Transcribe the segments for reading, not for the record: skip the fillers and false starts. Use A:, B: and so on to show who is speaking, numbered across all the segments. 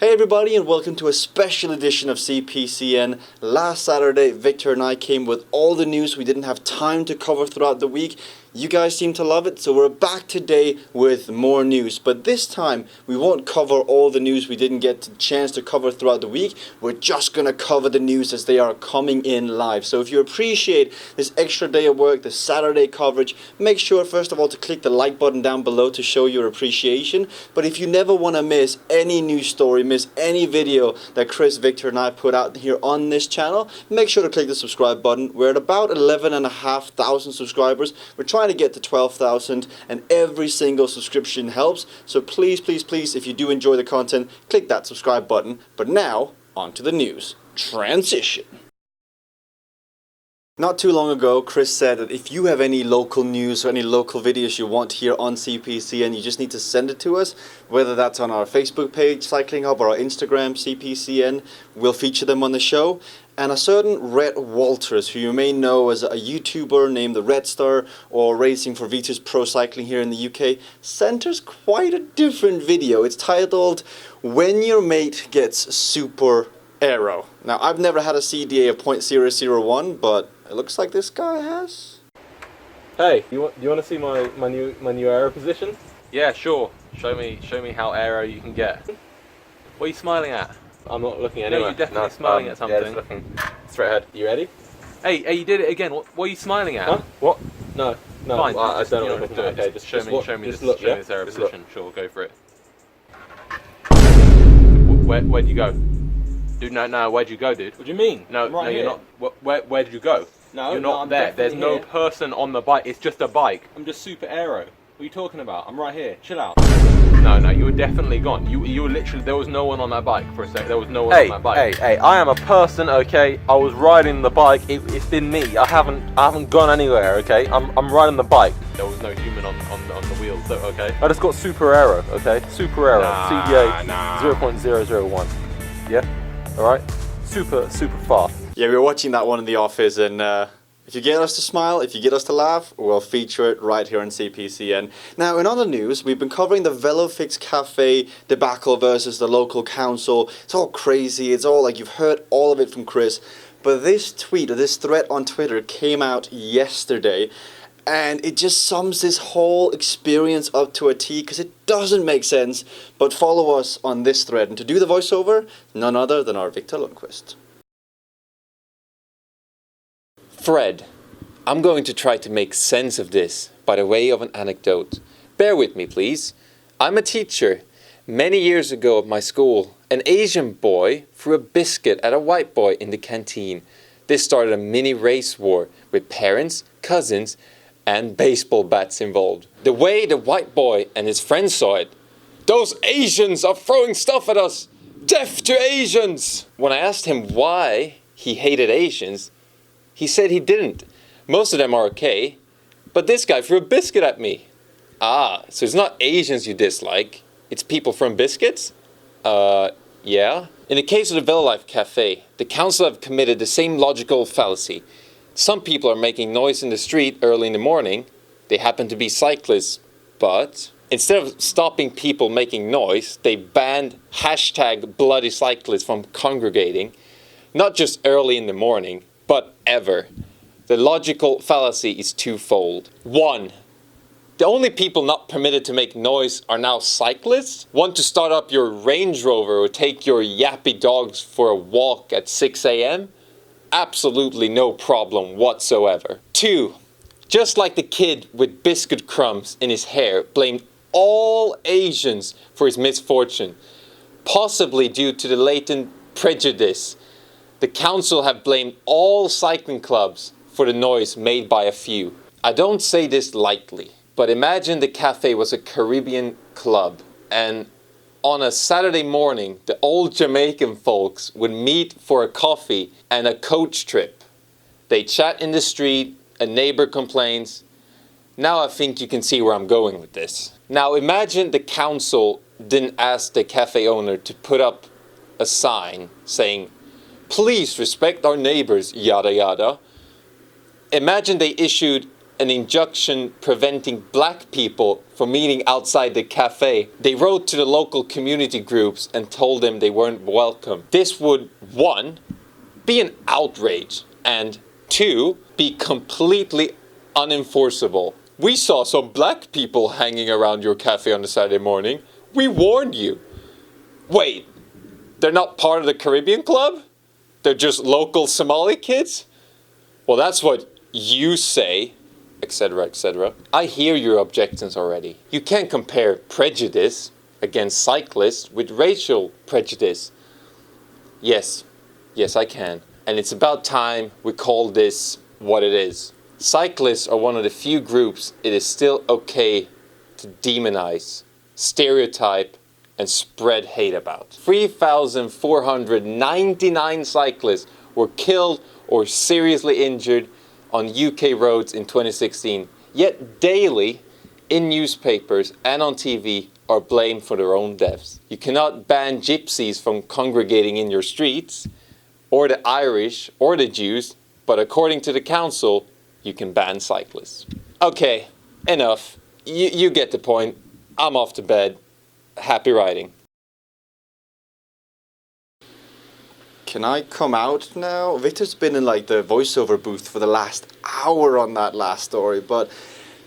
A: Hey everybody, and welcome to a special edition of CPCN. Last Saturday, Victor and I came with all the news we didn't have time to cover throughout the week. You guys seem to love it, so we're back today with more news. But this time, we won't cover all the news we didn't get a chance to cover throughout the week. We're just going to cover the news as they are coming in live. So if you appreciate this extra day of work, the Saturday coverage, make sure first of all to click the like button down below to show your appreciation. But if you never want to miss any news story, miss any video that Chris, Victor and I put out here on this channel, make sure to click the subscribe button. We're at about 11,500 subscribers. We're trying to get to 12,000, and every single subscription helps. So please, please, please, if you do enjoy the content, click that subscribe button. But now, on to the news. Transition. Not too long ago, Chris said that if you have any local news or any local videos you want here on CPCN, you just need to send it to us, whether that's on our Facebook page, CyclingHub, or our Instagram, CPCN. We'll feature them on the show. And a certain Rhett Walters, who you may know as a YouTuber named the Red Star or racing for Vitus Pro Cycling here in the UK, sent us quite a different video. It's titled, When Your Mate Gets Super Aero. Now, I've never had a CDA of .001, but it looks like this guy has.
B: Hey, you want to see my new aero position? Yeah, sure. Show me how aero you can get. What are you smiling at? I'm not looking anywhere. No, you're definitely smiling at something. Yeah, just looking straight ahead. You ready? Hey, you did it again. What are you smiling at? Huh? What? No.
A: Fine.
B: Well, I don't know what I'm looking at. Okay, just show me this aero position. Sure, go for it. Where'd you go? Dude, no, where'd you go, dude? What do you mean? No, you're not. Where did you go? No, you're not there. There's no person on the bike. It's just a bike. I'm just super aero. What are you talking about? I'm right here. Chill out. No, you were definitely gone. You were literally, there was no one on that bike for a sec. There was no one on that bike. Hey, I am a person, okay? I was riding the bike. It's been me. I haven't gone anywhere, okay? I'm riding the bike. There was no human on the wheels, so, okay? I just got super aero, okay? Super aero. CDA 0.001. Yeah? Alright? Super fast.
A: Yeah, we were watching that one in the office, and if you get us to smile, if you get us to laugh, we'll feature it right here on CPCN. Now, in other news, we've been covering the VeloFix Cafe debacle versus the local council. It's all crazy. It's all like you've heard all of it from Chris. But this tweet or this thread on Twitter came out yesterday, and it just sums this whole experience up to a T because it doesn't make sense. But follow us on this thread. And to do the voiceover, none other than our Victor Lundqvist.
C: Fred, I'm going to try to make sense of this by the way of an anecdote. Bear with me, please. I'm a teacher. Many years ago at my school, an Asian boy threw a biscuit at a white boy in the canteen. This started a mini race war with parents, cousins, and baseball bats involved. The way the white boy and his friends saw it, "Those Asians are throwing stuff at us! Death to Asians!" When I asked him why he hated Asians, he said he didn't. Most of them are okay, but this guy threw a biscuit at me. Ah, so it's not Asians you dislike, it's people from biscuits? Yeah. In the case of the VeloLife Cafe, the council have committed the same logical fallacy. Some people are making noise in the street early in the morning. They happen to be cyclists, but instead of stopping people making noise, they banned #BloodyCyclists from congregating, not just early in the morning, but ever. The logical fallacy is twofold. One, the only people not permitted to make noise are now cyclists. Want to start up your Range Rover or take your yappy dogs for a walk at 6 a.m.? Absolutely no problem whatsoever. Two, just like the kid with biscuit crumbs in his hair blamed all Asians for his misfortune, possibly due to the latent prejudice, the council have blamed all cycling clubs for the noise made by a few. I don't say this lightly, but imagine the cafe was a Caribbean club, and on a Saturday morning, the old Jamaican folks would meet for a coffee and a coach trip. They chat in the street, a neighbor complains. Now I think you can see where I'm going with this. Now imagine the council didn't ask the cafe owner to put up a sign saying, "Please respect our neighbors, yada yada." Imagine they issued an injunction preventing black people from meeting outside the cafe. They wrote to the local community groups and told them they weren't welcome. This would, 1, be an outrage, and 2, be completely unenforceable. We saw some black people hanging around your cafe on a Saturday morning. We warned you. Wait, they're not part of the Caribbean Club? They're just local Somali kids? Well, that's what you say, etc., etc. I hear your objections already. You can't compare prejudice against cyclists with racial prejudice. Yes, I can. And it's about time we call this what it is. Cyclists are one of the few groups it is still okay to demonize, stereotype, and spread hate about. 3,499 cyclists were killed or seriously injured on UK roads in 2016. Yet daily, in newspapers and on TV, are blamed for their own deaths. You cannot ban gypsies from congregating in your streets, or the Irish, or the Jews, but according to the council, you can ban cyclists. Okay, enough. You get the point. I'm off to bed. Happy riding.
A: Can I come out now? Victor's been in like the voiceover booth for the last hour on that last story, but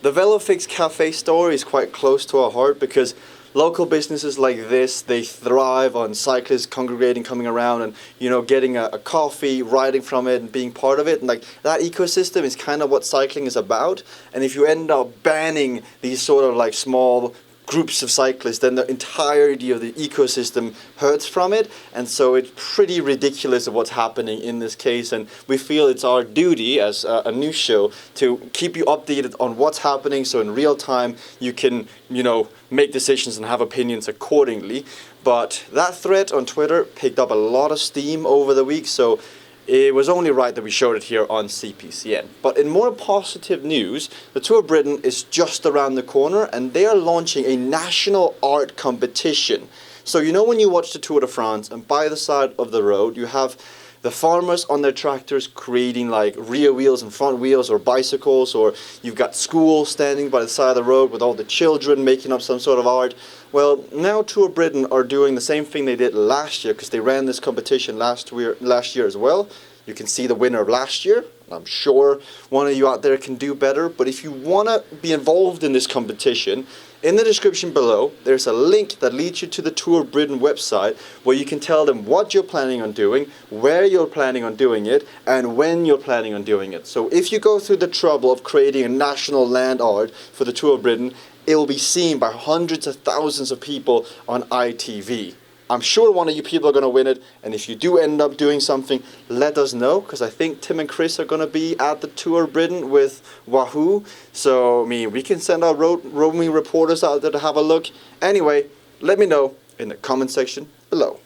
A: the VeloFix Cafe story is quite close to our heart because local businesses like this, they thrive on cyclists congregating, coming around and, you know, getting a coffee, riding from it and being part of it. And like that ecosystem is kind of what cycling is about. And if you end up banning these sort of like small groups of cyclists, then the entirety of the ecosystem hurts from it. And so it's pretty ridiculous of what's happening in this case, and we feel it's our duty as a news show to keep you updated on what's happening, so in real time you can, you know, make decisions and have opinions accordingly. But that thread on Twitter picked up a lot of steam over the week, so it was only right that we showed it here on CPCN. But in more positive news, the Tour of Britain is just around the corner and they are launching a national art competition. So you know when you watch the Tour de France and by the side of the road you have the farmers on their tractors creating like rear wheels and front wheels or bicycles, or you've got schools standing by the side of the road with all the children making up some sort of art. Well, now Tour of Britain are doing the same thing they did last year because they ran this competition last year as well. You can see the winner of last year. I'm sure one of you out there can do better, but if you want to be involved in this competition, in the description below, there's a link that leads you to the Tour of Britain website where you can tell them what you're planning on doing, where you're planning on doing it, and when you're planning on doing it. So if you go through the trouble of creating a national land art for the Tour of Britain, it will be seen by hundreds of thousands of people on ITV. I'm sure one of you people are going to win it, and if you do end up doing something, let us know, because I think Tim and Chris are going to be at the Tour of Britain with Wahoo, so I mean, we can send our roaming reporters out there to have a look. Anyway, let me know in the comment section below.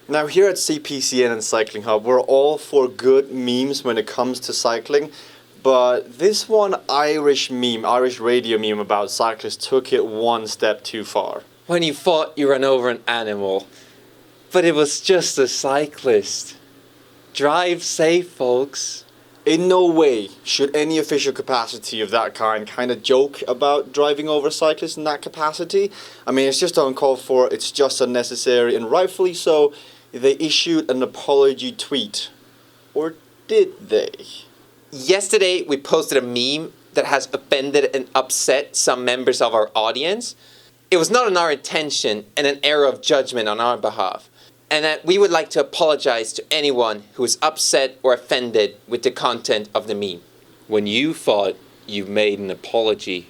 A: Now here at CPCN and Cycling Hub, we're all for good memes when it comes to cycling, but this one Irish radio meme about cyclists took it one step too far.
C: When you thought you ran over an animal, but it was just a cyclist. Drive safe, folks.
A: In no way should any official capacity of that kind of joke about driving over cyclists in that capacity. I mean, it's just uncalled for, it's just unnecessary, and rightfully so, they issued an apology tweet. Or did they?
C: Yesterday, we posted a meme that has offended and upset some members of our audience. It was not in our intention and an error of judgment on our behalf, and that we would like to apologize to anyone who was upset or offended with the content of the meme. When you thought you made an apology,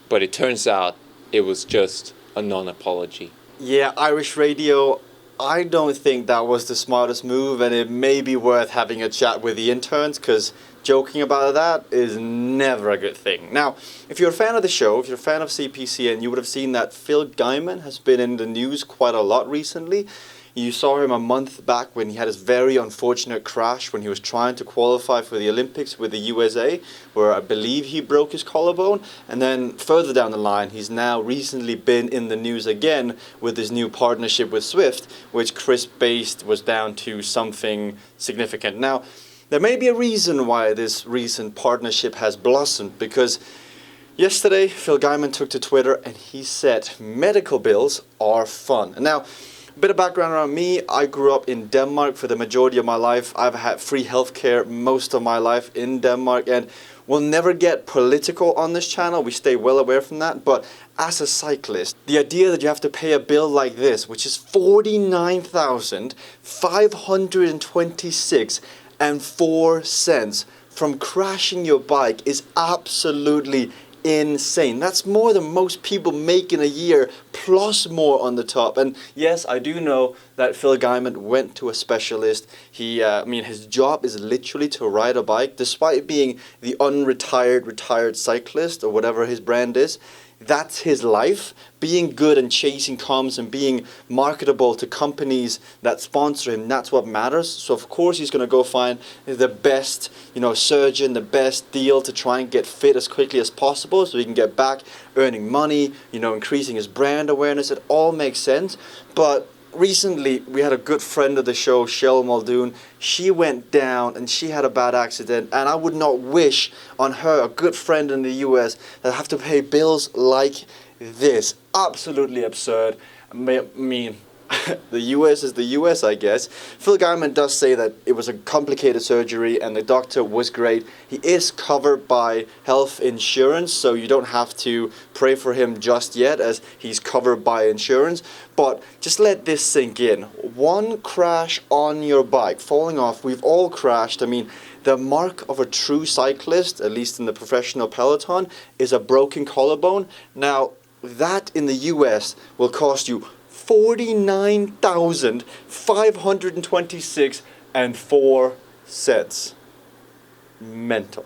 C: but it turns out it was just a non-apology.
A: Yeah, Irish Radio, I don't think that was the smartest move, and it may be worth having a chat with the interns, because joking about that is never a good thing. Now, if you're a fan of the show, if you're a fan of CPCN, you would have seen that Phil Gaimon has been in the news quite a lot recently. You saw him a month back when he had his very unfortunate crash when he was trying to qualify for the Olympics with the USA, where I believe he broke his collarbone. And then further down the line, he's now recently been in the news again with his new partnership with Swift, which Chris based was down to something significant. Now, there may be a reason why this recent partnership has blossomed, because yesterday Phil Gaimon took to Twitter and he said medical bills are fun. And now, a bit of background around me. I grew up in Denmark for the majority of my life. I've had free healthcare most of my life in Denmark, and we'll never get political on this channel. We stay well away from that. But as a cyclist, the idea that you have to pay a bill like this, which is 49,526 and 4 cents from crashing your bike, is absolutely insane. That's more than most people make in a year, plus more on the top. And yes, I do know that Phil Gaimon went to a specialist. His job is literally to ride a bike, despite being the retired cyclist or whatever his brand is. That's his life. Being good and chasing comms and being marketable to companies that sponsor him, that's what matters. So of course he's going to go find the best, surgeon, the best deal to try and get fit as quickly as possible so he can get back earning money, increasing his brand awareness. It all makes sense. But recently, we had a good friend of the show, Shell Muldoon. She went down and she had a bad accident, and I would not wish on her, a good friend in the US, that have to pay bills like this. Absolutely absurd. I mean, the US is the US, I guess. Phil Gaimon does say that it was a complicated surgery and the doctor was great. He is covered by health insurance, so you don't have to pray for him just yet, as he's covered by insurance. But just let this sink in. One crash on your bike, falling off, we've all crashed. I mean, the mark of a true cyclist, at least in the professional peloton, is a broken collarbone. Now, that in the US will cost you 49,526 and 4 cents. Mental.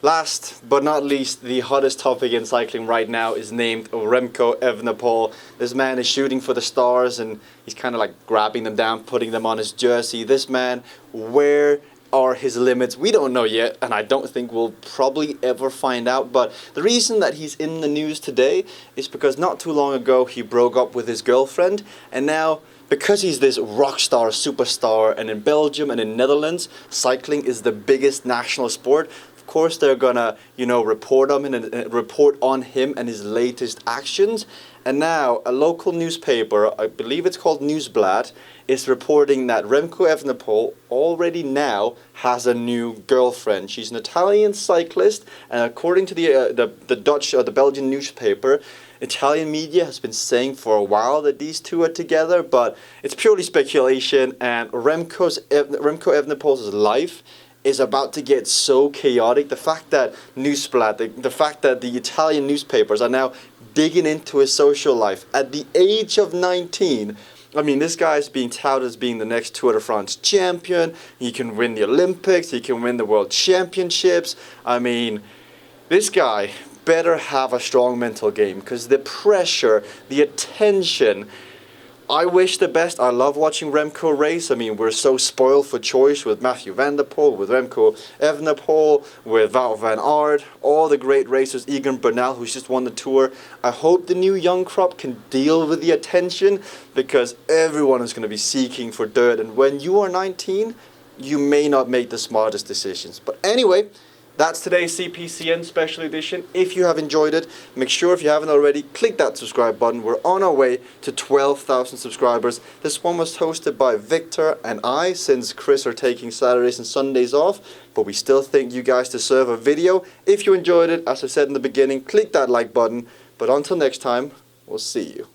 A: Last but not least, the hottest topic in cycling right now is named Remco Everden. This man is shooting for the stars and he's kind of like grabbing them down, putting them on his jersey. This man, where are his limits? We don't know yet, and I don't think we'll probably ever find out. But the reason that he's in the news today is because not too long ago he broke up with his girlfriend, and now because he's this rock star, superstar, and in Belgium and in Netherlands, cycling is the biggest national sport. Of course, they're gonna, report on him and his latest actions. And now a local newspaper, I believe it's called Newsblad, is reporting that Remco Everden already now has a new girlfriend. She's an Italian cyclist, and according to the Dutch or the Belgian newspaper, Italian media has been saying for a while that these two are together, but it's purely speculation. And Remco Evenepoel's life is about to get so chaotic. The fact that Newsblad, the fact that the Italian newspapers are now digging into his social life at the age of 19. I mean, this guy is being touted as being the next Tour de France champion. He can win the Olympics. He can win the World Championships. I mean, this guy better have a strong mental game, because the pressure, the attention. I wish the best. I love watching Remco race. I mean, we're so spoiled for choice with Mathieu van der Poel, with Remco Evenepoel, with Wout van Aert, all the great racers, Egan Bernal, who's just won the Tour. I hope the new young crop can deal with the attention, because everyone is going to be seeking for dirt. And when you are 19, you may not make the smartest decisions. But anyway, that's today's CPCN special edition. If you have enjoyed it, make sure, if you haven't already, click that subscribe button. We're on our way to 12,000 subscribers. This one was hosted by Victor and I, since Chris are taking Saturdays and Sundays off, but we still think you guys deserve a video. If you enjoyed it, as I said in the beginning, click that like button. But until next time, we'll see you.